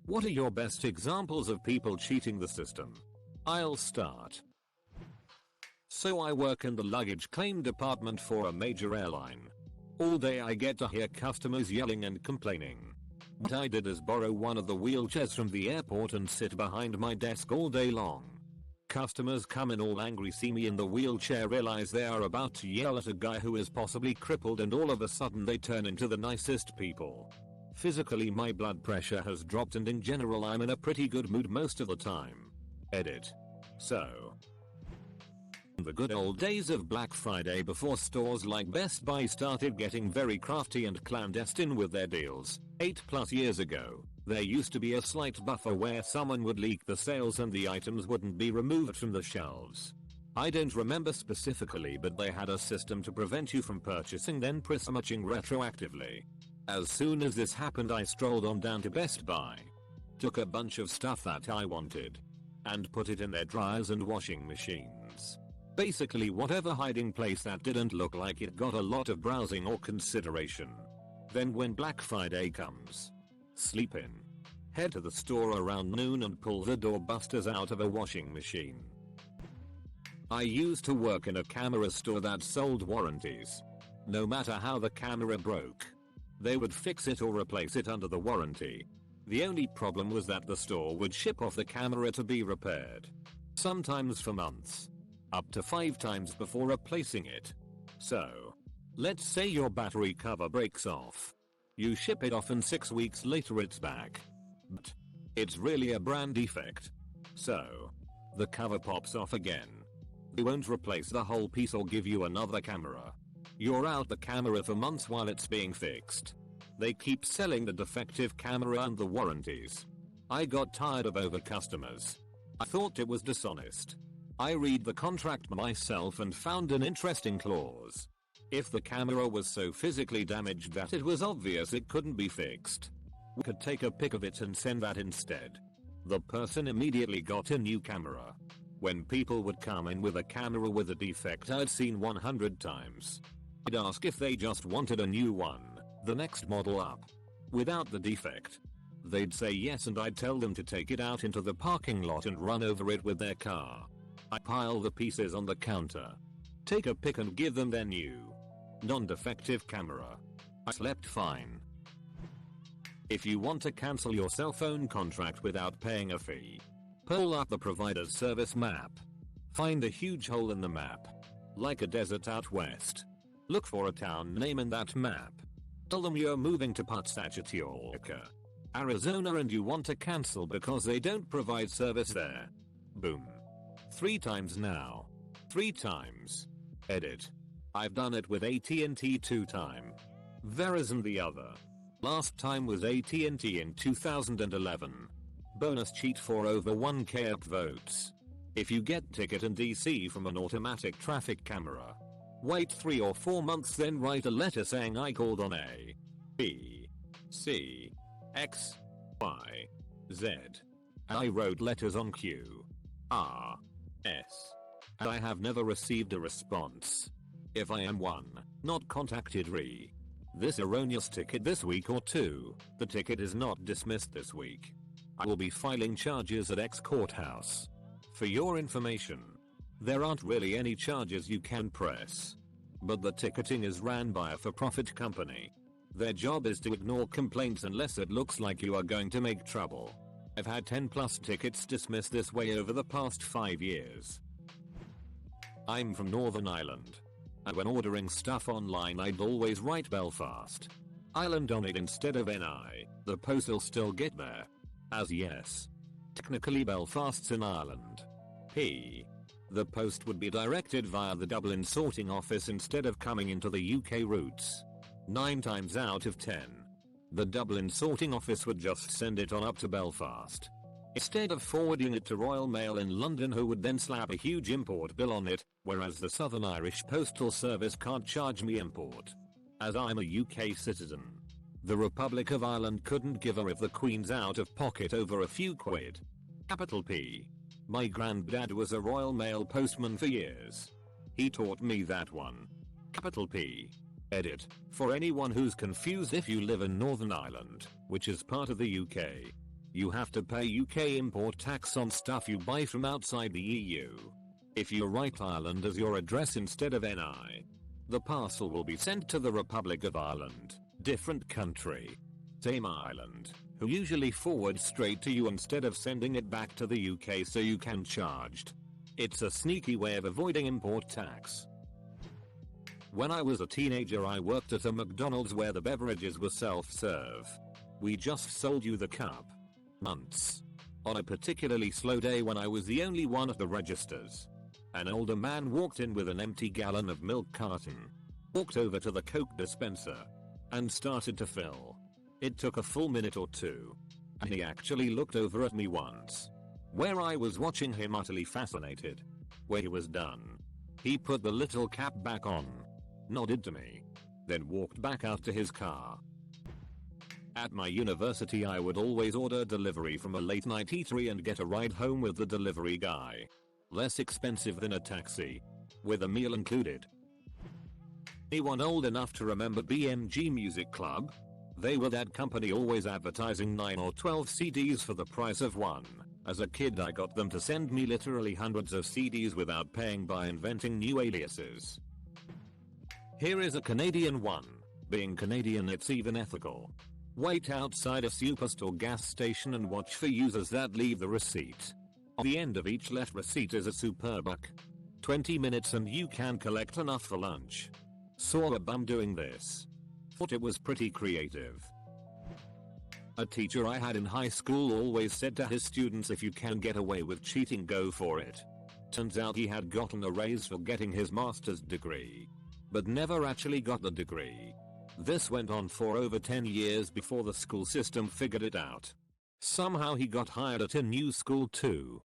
What are your best examples of people cheating the system? I'll start. So I work in the luggage claim department for a major airline. All day I get to hear customers yelling and complaining. What I did is borrow one of the wheelchairs from the airport and sit behind my desk all day long. Customers come in all angry, see me in the wheelchair, realize they are about to yell at a guy who is possibly crippled, and all of a sudden they turn into the nicest people. Physically my blood pressure has dropped and in general I'm in a pretty good mood most of the time. Edit. So. The good old days of Black Friday, before stores like Best Buy started getting very crafty and clandestine with their deals, 8+ years ago, there used to be a slight buffer where someone would leak the sales and the items wouldn't be removed from the shelves. I don't remember specifically, but they had a system to prevent you from purchasing then prismaching retroactively. As soon as this happened I strolled on down to Best Buy, took a bunch of stuff that I wanted, and put it in their dryers and washing machines. Basically whatever hiding place that didn't look like it got a lot of browsing or consideration. Then when Black Friday comes, sleep in. Head to the store around noon and pull the doorbusters out of a washing machine. I used to work in a camera store that sold warranties. No matter how the camera broke, they would fix it or replace it under the warranty. The only problem was that the store would ship off the camera to be repaired. Sometimes for months. Up to 5 times before replacing it. So, let's say your battery cover breaks off. You ship it off and 6 weeks later it's back. But it's really a brand defect. So, the cover pops off again. They won't replace the whole piece or give you another camera. You're out the camera for months while it's being fixed. They keep selling the defective camera and the warranties. I got tired of over customers. I thought it was dishonest. I read the contract myself and found an interesting clause. If the camera was so physically damaged that it was obvious it couldn't be fixed, we could take a pic of it and send that instead. The person immediately got a new camera. When people would come in with a camera with a defect I'd seen 100 times, I'd ask if they just wanted a new one, the next model up, without the defect. They'd say yes and I'd tell them to take it out into the parking lot and run over it with their car. I pile the pieces on the counter, take a pic and give them their new, non-defective camera. I slept fine. If you want to cancel your cell phone contract without paying a fee, pull up the provider's service map. Find a huge hole in the map, like a desert out west. Look for a town name in that map. Tell them you're moving to Putsachateorka, Arizona and you want to cancel because they don't provide service there. Boom. 3 times now. 3 times. Edit. I've done it with AT&T 2 times. Verizon the other. Last time was AT&T in 2011. Bonus cheat for over 1k upvotes. If you get ticket in DC from an automatic traffic camera, wait 3 or 4 months then write a letter saying I called on A, B, C, X, Y, Z. I wrote letters on Q, R, S. And I have never received a response. If I am not contacted this erroneous ticket this week or 2, the ticket is not dismissed this week. I will be filing charges at X courthouse. For your information, there aren't really any charges you can press. But the ticketing is ran by a for-profit company. Their job is to ignore complaints unless it looks like you are going to make trouble. I've had 10+ tickets dismissed this way over the past 5 years. I'm from Northern Ireland. And when ordering stuff online I'd always write Belfast Island on it instead of NI. The post will still get there. As yes, technically Belfast's in Ireland. P. The post would be directed via the Dublin sorting office instead of coming into the UK routes. 9 times out of 10. The Dublin sorting office would just send it on up to Belfast, instead of forwarding it to Royal Mail in London, who would then slap a huge import bill on it, whereas the Southern Irish Postal Service can't charge me import, as I'm a UK citizen. The Republic of Ireland couldn't give a if the Queen's out of pocket over a few quid. Capital P. My granddad was a Royal Mail postman for years. He taught me that one. Capital P. Edit. For anyone who's confused, if you live in Northern Ireland, which is part of the UK, You have to pay UK import tax on stuff you buy from outside the EU. If you write Ireland as your address instead of NI, the parcel will be sent to the Republic of Ireland, different country, same island, who usually forward straight to you instead of sending it back to the UK so you can charged. It's a sneaky way of avoiding import tax. When I was a teenager I worked at a McDonald's where the beverages were self-serve. We just sold you the cup. Months. On a particularly slow day when I was the only one at the registers, an older man walked in with an empty gallon of milk carton, walked over to the Coke dispenser, and started to fill. It took a full minute or two, and he actually looked over at me once, where I was watching him utterly fascinated. When he was done, he put the little cap back on, nodded to me, then walked back out to his car. At my university I would always order delivery from a late night eatery and get a ride home with the delivery guy. Less expensive than a taxi, with a meal included. Anyone old enough to remember BMG Music Club? They were that company always advertising 9 or 12 CDs for the price of one. As a kid I got them to send me literally hundreds of CDs without paying by inventing new aliases. Here is a Canadian one. Being Canadian it's even ethical. Wait outside a superstore gas station and watch for users that leave the receipt. On the end of each left receipt is a superb buck. 20 minutes and you can collect enough for lunch. Saw a bum doing this. Thought it was pretty creative. A teacher I had in high school always said to his students, if you can get away with cheating, go for it. Turns out he had gotten a raise for getting his master's degree, but never actually got the degree. This went on for over 10 years before the school system figured it out. Somehow he got hired at a new school too.